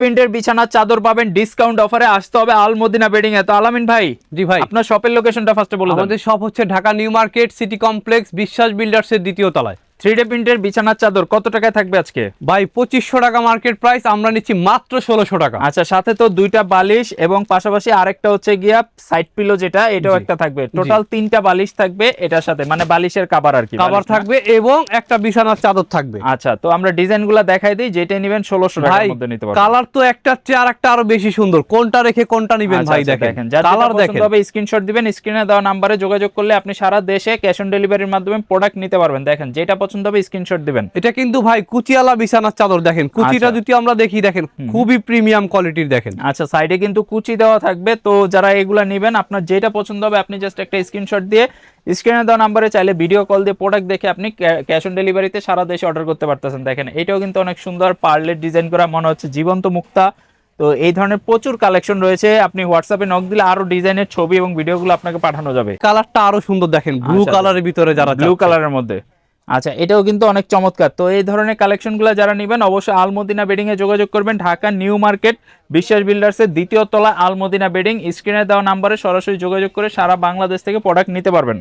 প্রিন্টের বিছানা চাদর পাবেন ডিসকাউন্ট অফারে, আসতে হবে আল মদিনা বেডিং এ। তো আলামিন ভাই, জি ভাই, আপনার শপের লোকেশনটা ফার্স্টে বলে দেন। আমাদের শপ হচ্ছে Dhaka new market city complex বিশ্বাস বিল্ডার্স এর দ্বিতীয় তলায়। 3D প্রিন্টের বিছানার চাদর কত টাকায় থাকবে আজকে? ভাই 2500 টাকা মার্কেট প্রাইস, আমরা নিচ্ছি মাত্র 1600 টাকা। আচ্ছা, সাথে তো দুইটা বালিশ এবং পাশাপাশি আরেকটা হচ্ছে গিয়া সাইড পিলো, যেটা এটাও জি। একটা থাকবে। টোটাল 3টা বালিশ থাকবে এটার সাথে, মানে বালিশের কভার আর কি, কভার বালিশ না। থাকবে এবং একটা বিছানার চাদর থাকবে। আচ্ছা, তো আমরা ডিজাইনগুলো দেখাই দিই, যেটা নেবেন 1600 ভাই টাকার মধ্যে নিতে পারবেন। কালার তো একটা চেয়ে আরেকটা আরো বেশি সুন্দর, কোনটা রেখে কোনটা নেবেন আচ্ছা, ভাই আচ্ছা, দেখেন যার যেটা কালার পছন্দ দেখেন। হবে স্ক্রিনশট দিবেন, স্ক্রিনে দেওয়া নাম্বারে যোগাযোগ করলে আপনি সারা দেশে ক্যাশ অন ডেলিভারির মাধ্যমে প্রোডাক্ট নিতে পারবেন। দেখেন যেটা পছন্দ হবে স্ক্রিনশট দিবেন। এটা কিন্তু ভাই কুচিয়ালা বিছানার চাদর, দেখেন কুচিটা আচ্ছা। যদি আমরা দেখি, দেখেন খুবই প্রিমিয়াম কোয়ালিটির দেখেন। আচ্ছা, সাইডে কিন্তু কুচি দেওয়া থাকবে। তো যারা এগুলা নেবেন, আপনার যেটা পছন্দ হবে আপনি জাস্ট একটা স্ক্রিনশট দিয়ে স্ক্রিনে দেওয়া নাম্বারে চাইলে ভিডিও কল দিয়ে প্রোডাক্ট দেখে আপনি ক্যাশ অন ডেলিভারিতে সারা দেশে অর্ডার করতে পারতেছেন। দেখেন এটাও কিন্তু অনেক সুন্দর পার্লের ডিজাইন করা, মনে হচ্ছে জীবন্ত মুক্তা। তো এই ধরনের প্রচুর কালেকশন রয়েছে, আপনি হোয়াটসঅ্যাপে নক দিলে আরো ডিজাইনের ছবি এবং ভিডিওগুলো আপনাকে পাঠানো যাবে। কালারটা আরো সুন্দর দেখেন, ব্লু আচ্ছা, কালারের ভিতরে যারা ব্লু কালারের মধ্যে। আচ্ছা, এটাও কিন্তু অনেক চমৎকার। তো এই ধরনের কালেকশনগুলো যারা নেবেন অবশ্যই আলমদিনা বেডিং এ যোগাযোগ করবেন। ঢাকা নিউ মার্কেট বিশ্বাস বিল্ডার্সের দ্বিতীয় তলা আলমদিনা বেডিং। স্ক্রিনে দেওয়া নাম্বারে সরাসরি যোগাযোগ করে সারা বাংলাদেশ থেকে প্রোডাক্ট নিতে পারবেন।